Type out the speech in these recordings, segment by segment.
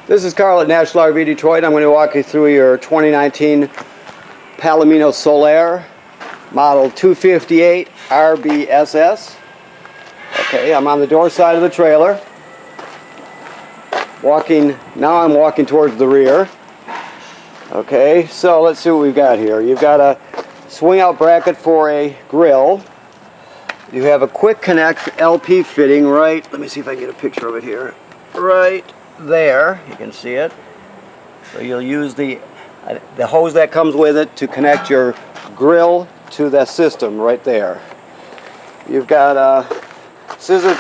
This is Carl at National RV Detroit. I'm going to walk you through your 2019 Palomino Solaire model 258 RBSS. Okay, I'm on the door side of the trailer. Now I'm walking towards the rear. Okay, so let's see what we've got here. You've got a swing out bracket for a grill. You have a quick connect LP fitting right, let me see if I can get a picture of it here. Right there, you can see it. So you'll use the hose that comes with it to connect your grill to the system right there. You've got a scissor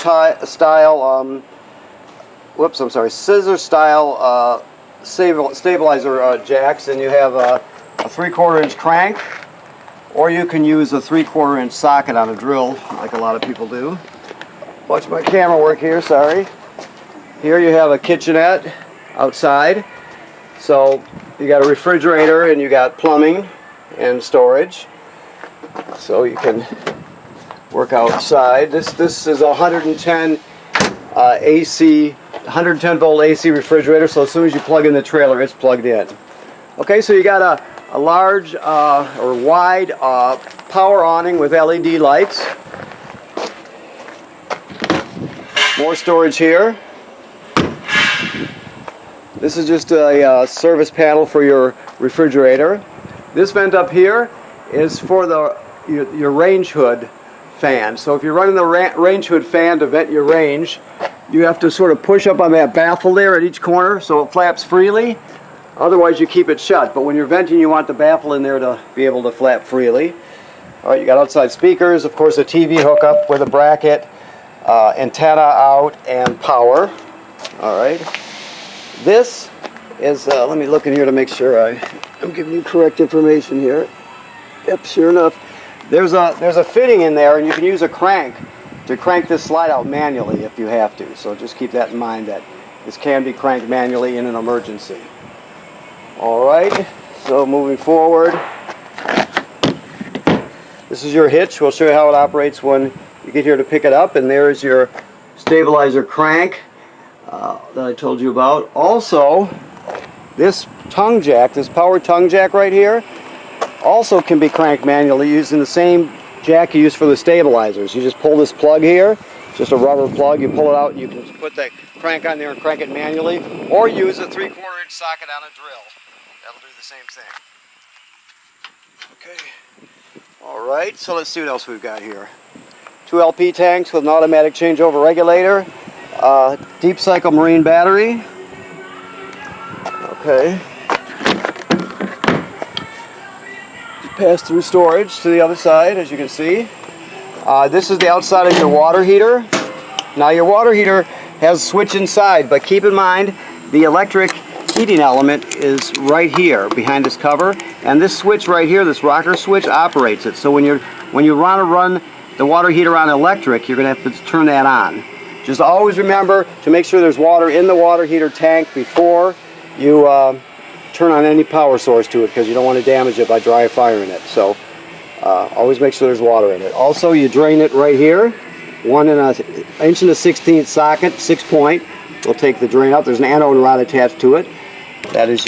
style stabilizer jacks, and you have a 3/4 inch crank, or you can use a 3/4 inch socket on a drill like a lot of people do. Watch my camera work here, sorry. Here you have a kitchenette outside, so you got a refrigerator and you got plumbing and storage, so you can work outside. This is a 110 volt AC refrigerator, so as soon as you plug in the trailer, it's plugged in. Okay, so you got a large or wide power awning with LED lights. More storage here. This is just a service panel for your refrigerator. This vent up here is for your range hood fan. So if you're running the range hood fan to vent your range, you have to sort of push up on that baffle there at each corner so it flaps freely. Otherwise you keep it shut. But when you're venting, you want the baffle in there to be able to flap freely. All right, you got outside speakers, of course a TV hookup with a bracket, antenna out, and power. All right. This is, let me look in here to make sure I'm giving you correct information here. Yep, sure enough. There's a fitting in there, and you can use a crank to crank this slide out manually if you have to. So just keep that in mind, that this can be cranked manually in an emergency. All right, so moving forward. This is your hitch. We'll show you how it operates when you get here to pick it up, and there's your stabilizer crank that I told you about. Also, this tongue jack, this power tongue jack right here, also can be cranked manually using the same jack you use for the stabilizers. You just pull this plug here, just a rubber plug, you pull it out, and you can put that crank on there and crank it manually, or use a 3/4 inch socket on a drill. That'll do the same thing. Okay. Alright, so let's see what else we've got here. 2 LP tanks with an automatic changeover regulator. Deep cycle marine battery. Okay. Pass through storage to the other side, as you can see. This is the outside of your water heater. Now your water heater has a switch inside, but keep in mind the electric heating element is right here behind this cover, and this switch right here, this rocker switch, operates it. So when you want to run the water heater on electric, you're going to have to turn that on. Just always remember to make sure there's water in the water heater tank before you turn on any power source to it, because you don't want to damage it by dry firing it. So always make sure there's water in it. Also, you drain it right here, 1 inch and a 1/16 socket, 6-point. We'll take the drain out. There's an anode rod attached to it. That is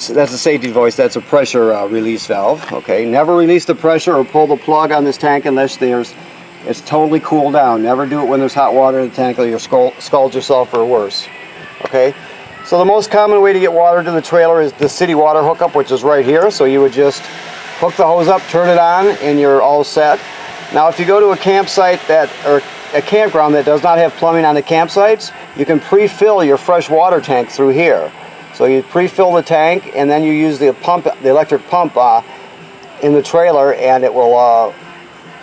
so that's a safety device. That's a pressure release valve. Okay, never release the pressure or pull the plug on this tank unless it's totally cooled down. Never do it when there's hot water in the tank, or you'll scald yourself or worse. Okay, so the most common way to get water to the trailer is the city water hookup, which is right here. So you would just hook the hose up, turn it on, and you're all set. Now if you go to a campsite or a campground that does not have plumbing on the campsites, you can pre-fill your fresh water tank through here. So you pre-fill the tank, and then you use the electric pump in the trailer, and it will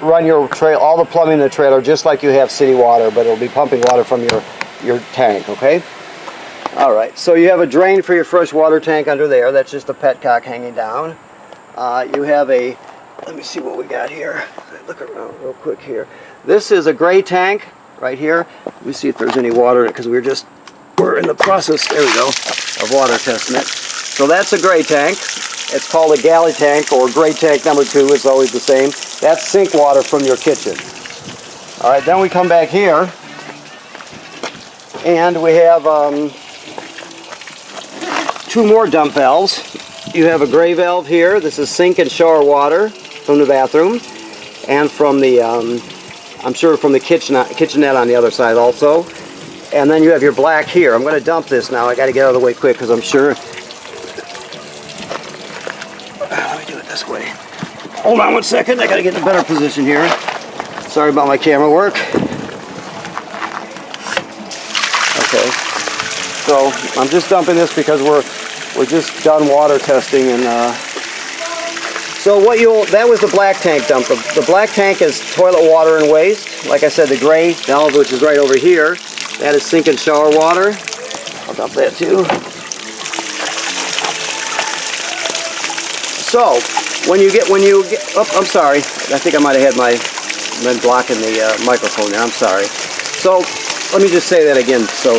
run all the plumbing in the trailer just like you have city water, but it'll be pumping water from your tank. Okay. All right. So you have a drain for your fresh water tank under there. That's just a petcock hanging down. You have a. Let me see what we got here. Look around real quick here. This is a gray tank right here. Let me see if there's any water in it, because we're in the process. There we go. Of water testing it. So that's a gray tank. It's called a galley tank, or gray tank number 2. It's always the same. That's sink water from your kitchen. All right, then we come back here. And we have 2 more dump valves. You have a gray valve here. This is sink and shower water from the bathroom, and from the, I'm sure from the kitchenette on the other side also. And then you have your black here. I'm going to dump this now. I got to get out of the way quick because I'm sure. Let me do it this way. Hold on 1 second. I got to get in a better position here. Sorry about my camera work. Okay. So I'm just dumping this because we're just done water testing, and so that was the black tank dump. The black tank is toilet water and waste. Like I said, the gray valve, which is right over here, that is sink and shower water. I'll dump that too. So when you get, oh, I'm sorry. I think I might have been blocking the microphone there. I'm sorry. So let me just say that again so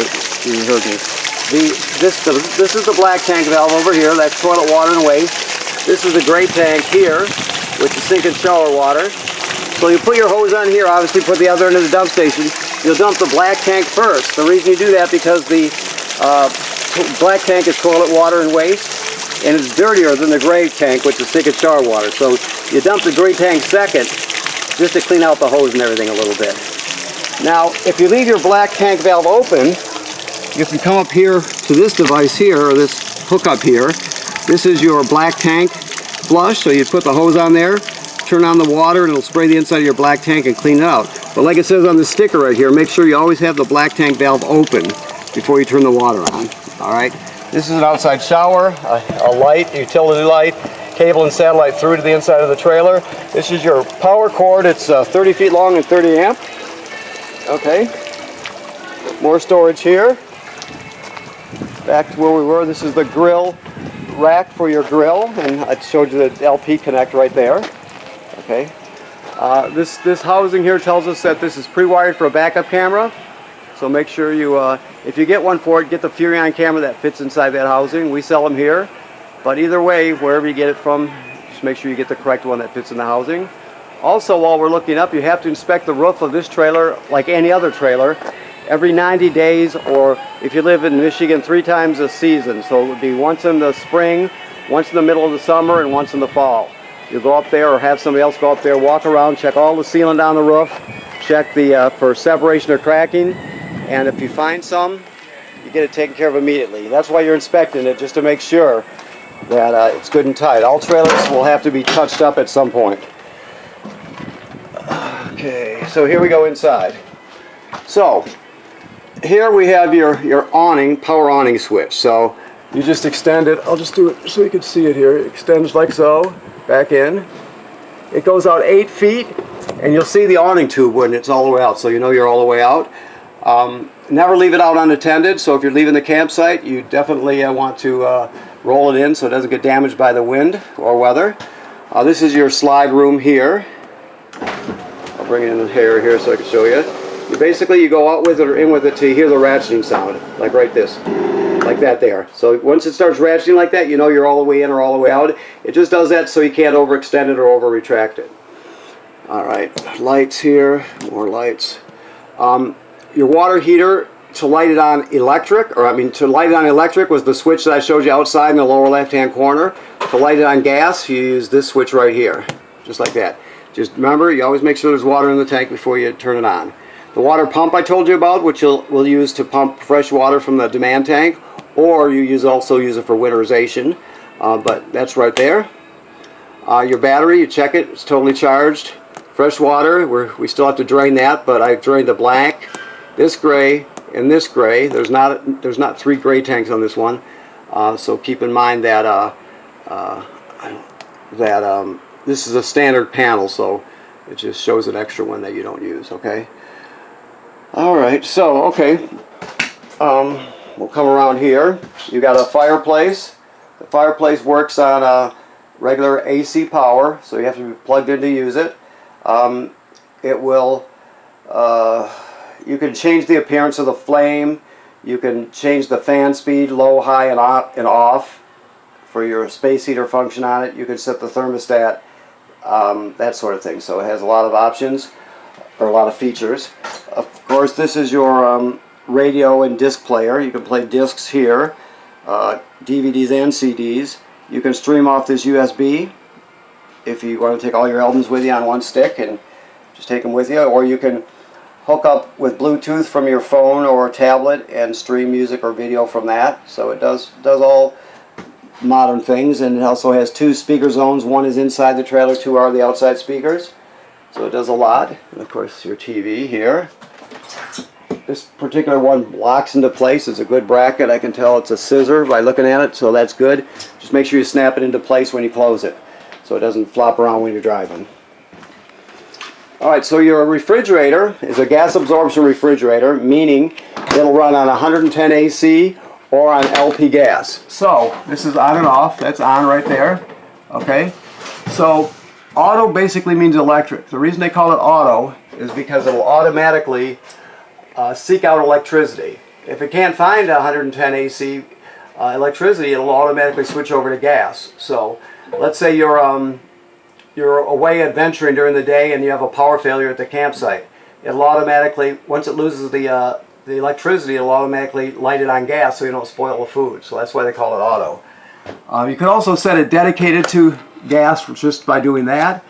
you heard me. This is the black tank valve over here. That's toilet water and waste. This is the gray tank here, which is sink and shower water. So you put your hose on here, obviously put the other end of the dump station. You'll dump the black tank first. The reason you do that because the black tank is toilet water and waste, and it's dirtier than the gray tank, which is sink and shower water. So you dump the gray tank second, just to clean out the hose and everything a little bit. Now, if you leave your black tank valve open, you can come up here to this device here, or this hookup here. This is your black tank flush, so you put the hose on there, turn on the water, and it'll spray the inside of your black tank and clean it out. But like it says on the sticker right here, make sure you always have the black tank valve open before you turn the water on. Alright, this is an outside shower, a light, utility light, cable and satellite through to the inside of the trailer. This is your power cord. It's 30 feet long and 30 amp. Okay, more storage here. Back to where we were. This is the grill rack for your grill, and I showed you the LP connect right there. Okay, this housing here tells us that this is pre-wired for a backup camera, so make sure you, if you get one for it, get the Furrion camera that fits inside that housing. We sell them here, but either way, wherever you get it from, just make sure you get the correct one that fits in the housing. Also, while we're looking up, you have to inspect the roof of this trailer like any other trailer every 90 days, or if you live in Michigan, 3 times a season. So it would be once in the spring, once in the middle of the summer, and once in the fall. You go up there or have somebody else go up there, walk around, check all the sealing down the roof, check for separation or cracking, and if you find some, you get it taken care of immediately. That's why you're inspecting it, just to make sure that it's good and tight. All trailers will have to be touched up at some point. Okay, so here we go inside. So here we have your awning, power awning switch. So you just extend it. I'll just do it so you can see it here. It extends like so, back in. It goes out 8 feet, and you'll see the awning tube when it's all the way out, so you know you're all the way out. Never leave it out unattended, so if you're leaving the campsite, you definitely want to roll it in so it doesn't get damaged by the wind or weather. This is your slide room here. I'll bring it in the here so I can show you. You go out with it or in with it till you hear the ratcheting sound, like right this, like that there. So once it starts ratcheting like that, you know you're all the way in or all the way out. It just does that so you can't overextend it or over retract it. Alright, lights here, more lights. Your water heater, to light it on electric, to light it on electric was the switch that I showed you outside in the lower left hand corner. To light it on gas, you use this switch right here, just like that. Just remember, you always make sure there's water in the tank before you turn it on. The water pump I told you about, which we'll use to pump fresh water from the demand tank, or you also use it for winterization, but that's right there. Your battery, you check it, it's totally charged. Fresh water, we still have to drain that, but I've drained the black, this gray, and this gray. There's not 3 gray tanks on this one, so keep in mind that this is a standard panel, so it just shows an extra one that you don't use. Okay. Alright, so, okay, we'll come around here. You got a fireplace. The fireplace works on regular AC power, so you have to be plugged in to use it. It will, you can change the appearance of the flame. You can change the fan speed, low, high, and off for your space heater function on it. You can set the thermostat, that sort of thing. So it has a lot of options, or a lot of features. Of course, this is your radio and disc player. You can play discs here, DVDs and CDs. You can stream off this USB if you want to take all your albums with you on one stick and just take them with you, or you can hook up with Bluetooth from your phone or tablet and stream music or video from that. So it does all modern things, and it also has 2 speaker zones. One is inside the trailer, 2 are the outside speakers. So it does a lot. And of course your TV here. This particular one locks into place. It's a good bracket. I can tell it's a scissor by looking at it, so that's good. Just make sure you snap it into place when you close it, so it doesn't flop around when you're driving. Alright, so your refrigerator is a gas absorption refrigerator, meaning it'll run on 110 AC or on LP gas. So this is on and off. That's on right there. Okay, so auto basically means electric. The reason they call it auto is because it'll automatically seek out electricity. If it can't find 110 AC electricity, it'll automatically switch over to gas. So let's say you're away adventuring during the day and you have a power failure at the campsite. It'll automatically, once it loses the electricity, it'll automatically light it on gas so you don't spoil the food. So that's why they call it auto. You can also set it dedicated to gas just by doing that.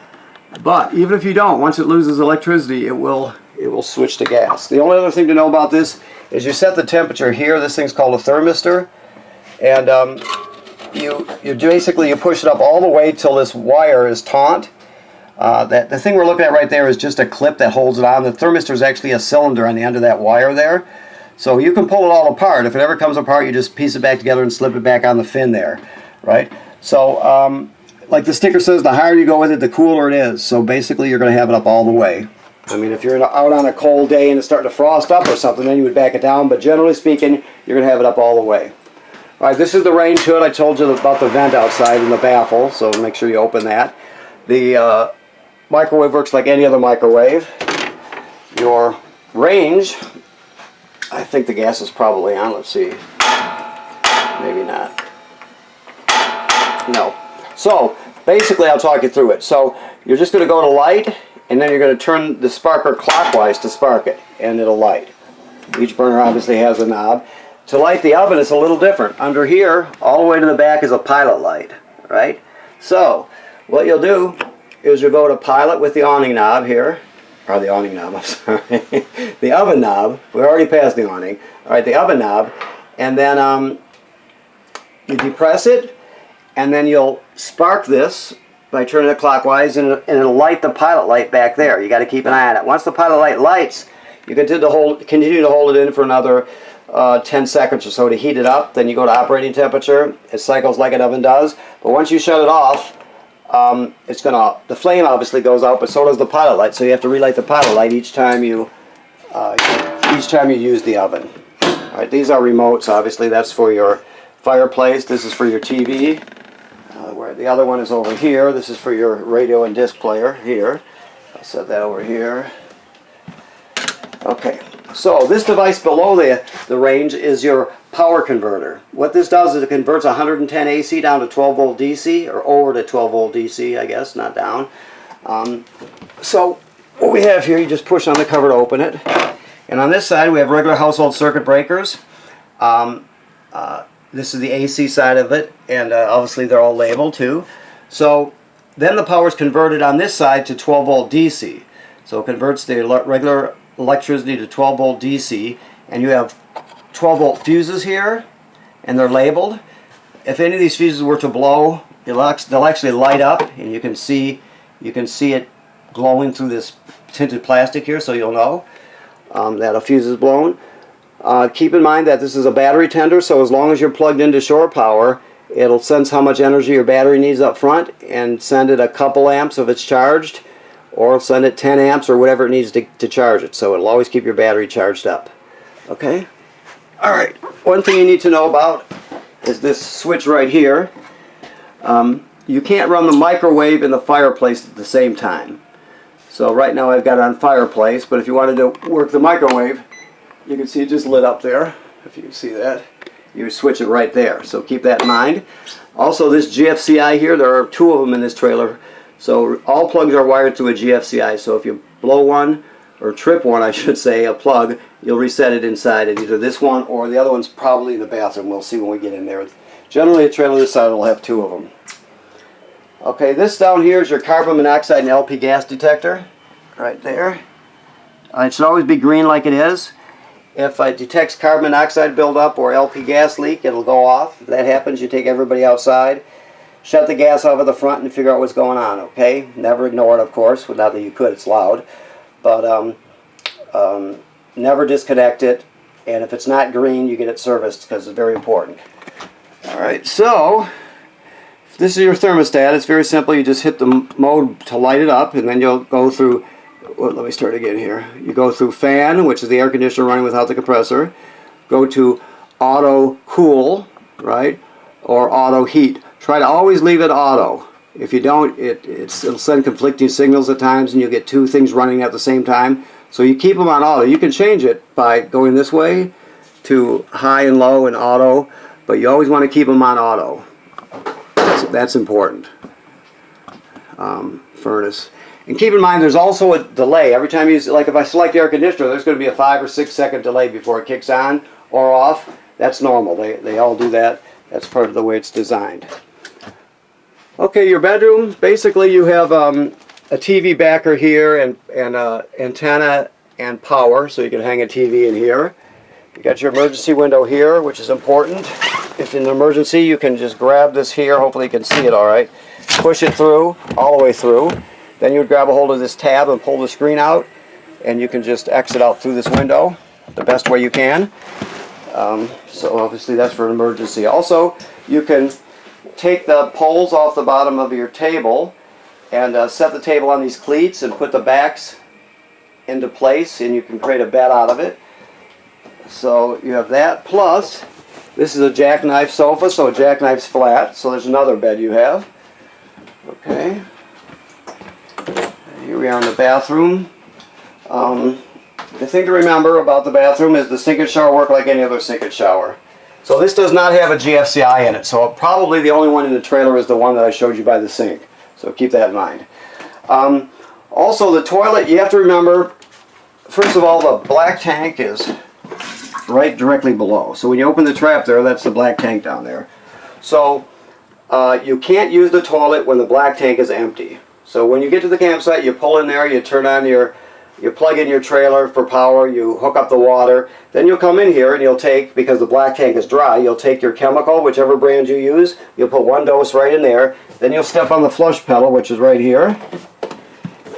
But even if you don't, once it loses electricity, it will switch to gas. The only other thing to know about this is you set the temperature here. This thing's called a thermistor, and you basically push it up all the way till this wire is taut. The thing we're looking at right there is just a clip that holds it on. The thermistor is actually a cylinder on the end of that wire there. So you can pull it all apart. If it ever comes apart, you just piece it back together and slip it back on the fin there, right? So like the sticker says, the higher you go with it, the cooler it is. So basically you're going to have it up all the way. I mean, if you're out on a cold day and it's starting to frost up or something, then you would back it down. But generally speaking, you're going to have it up all the way. All right, this is the range to it. I told you about the vent outside and the baffle, so make sure you open that. The microwave works like any other microwave. Your range, I think the gas is probably on. Let's see. Maybe not. No. So basically, I'll talk you through it. So you're just going to go to light, and then you're going to turn the sparker clockwise to spark it, and it'll light. Each burner obviously has a knob. To light the oven, it's a little different. Under here, all the way to the back is a pilot light, right? So what you'll do is you'll go to pilot with the awning knob here, or the awning knob, I'm sorry, the oven knob. We're already past the awning. All right, the oven knob, and then you depress it, and then you'll spark this by turning it clockwise, and it'll light the pilot light back there. You got to keep an eye on it. Once the pilot light lights, you continue to hold it in for another 10 seconds or so to heat it up. Then you go to operating temperature. It cycles like an oven does. But once you shut it off, the flame obviously goes out, but so does the pilot light. So you have to relight the pilot light each time you use the oven. All right, these are remotes. Obviously, that's for your fireplace. This is for your TV. Where the other one is over here. This is for your radio and disc player here. I'll set that over here. Okay. So this device below the range is your power converter. What this does is it converts 110 AC down to 12 volt DC, or over to 12 volt DC, I guess, not down. So what we have here, you just push on the cover to open it. And on this side we have regular household circuit breakers. This is the AC side of it, and obviously they're all labeled too. So then the power is converted on this side to 12 volt DC. So it converts the regular electricity to 12 volt DC, and you have 12 volt fuses here, and they're labeled. If any of these fuses were to blow, they'll actually light up, and you can see it glowing through this tinted plastic here, so you'll know that a fuse is blown. Keep in mind that this is a battery tender, so as long as you're plugged into shore power, it'll sense how much energy your battery needs up front and send it a couple amps if it's charged, or send it 10 amps or whatever it needs to charge it. So it'll always keep your battery charged up. Okay? Alright, one thing you need to know about is this switch right here. You can't run the microwave and the fireplace at the same time. So right now I've got it on fireplace, but if you wanted to work the microwave, you can see it just lit up there. If you can see that, you switch it right there. So keep that in mind. Also, this GFCI here, there are 2 of them in this trailer. So all plugs are wired to a GFCI. So if you blow one or trip one, I should say, a plug, you'll reset it inside of either this one or the other one's probably in the bathroom. We'll see when we get in there. Generally, a trailer this side will have 2 of them. Okay, this down here is your carbon monoxide and LP gas detector, right there. It should always be green like it is. If it detects carbon monoxide buildup or LP gas leak, it'll go off. If that happens, you take everybody outside, shut the gas off at the front and figure out what's going on, okay? Never ignore it, of course. Well, not that you could, it's loud. But never disconnect it. And if it's not green, you get it serviced because it's very important. Alright, so if this is your thermostat. It's very simple. You just hit the mode to light it up, and then you'll go through, well, let me start again here. You go through fan, which is the air conditioner running without the compressor. Go to auto cool, right? Or auto heat. Try to always leave it auto. If you don't, it'll send conflicting signals at times, and you'll get 2 things running at the same time. So you keep them on auto. You can change it by going this way to high and low and auto, but you always want to keep them on auto. That's important. Furnace. And keep in mind there's also a delay. Every time you, like if I select the air conditioner, there's going to be a 5 or 6 second delay before it kicks on or off. That's normal. They all do that. That's part of the way it's designed. Okay, your bedroom, basically you have a TV backer here and antenna and power, so you can hang a TV in here. You got your emergency window here, which is important. If in an emergency, you can just grab this here. Hopefully you can see it all right. Push it through, all the way through. Then you would grab a hold of this tab and pull the screen out, and you can just exit out through this window the best way you can. So obviously that's for an emergency. Also, you can take the poles off the bottom of your table and set the table on these cleats and put the backs into place, and you can create a bed out of it. So you have that, plus this is a jackknife sofa, so a jackknife's flat, so there's another bed you have. Okay. Here we are in the bathroom. The thing to remember about the bathroom is the sink and shower work like any other sink and shower. So this does not have a GFCI in it, so probably the only one in the trailer is the one that I showed you by the sink. So keep that in mind. Also the toilet, you have to remember, first of all, the black tank is right directly below. So when you open the trap there, that's the black tank down there. So you can't use the toilet when the black tank is empty. So when you get to the campsite, you pull in there, you turn on you plug in your trailer for power, you hook up the water, then you'll come in here and you'll take, because the black tank is dry, you'll take your chemical, whichever brand you use, you'll put 1 dose right in there, then you'll step on the flush pedal, which is right here,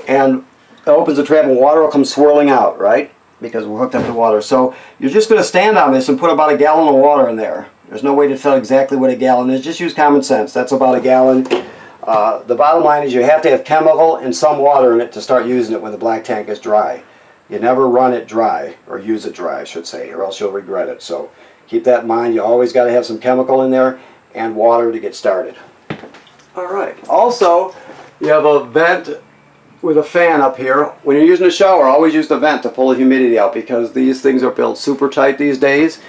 and it opens the trap and water will come swirling out, right? Because we're hooked up to water. So you're just going to stand on this and put about 1 gallon of water in there. There's no way to tell exactly what 1 gallon is, just use common sense. That's about 1 gallon. The bottom line is you have to have chemical and some water in it to start using it when the black tank is dry. You never run it dry, or use it dry I should say, or else you'll regret it. So keep that in mind. You always got to have some chemical in there and water to get started. Alright, also you have a vent with a fan up here. When you're using a shower, always use the vent to pull the humidity out, because these things are built super tight these days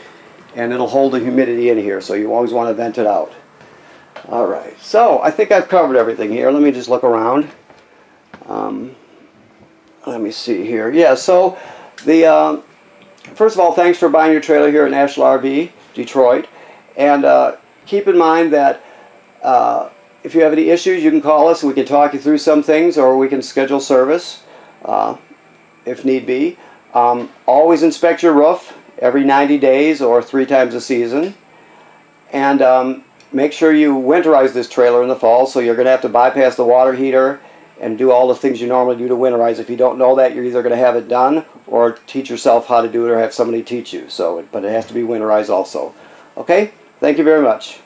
and it'll hold the humidity in here, so you always want to vent it out. Alright, so I think I've covered everything here. Let me just look around. Let me see here. Yeah, so the first of all, thanks for buying your trailer here at National RV, Detroit. And keep in mind that if you have any issues, you can call us and we can talk you through some things, or we can schedule service if need be. Always inspect your roof every 90 days or 3 times a season. And make sure you winterize this trailer in the fall, so you're going to have to bypass the water heater and do all the things you normally do to winterize. If you don't know that, you're either going to have it done or teach yourself how to do it, or have somebody teach you. So, but it has to be winterized also. Okay? Thank you very much.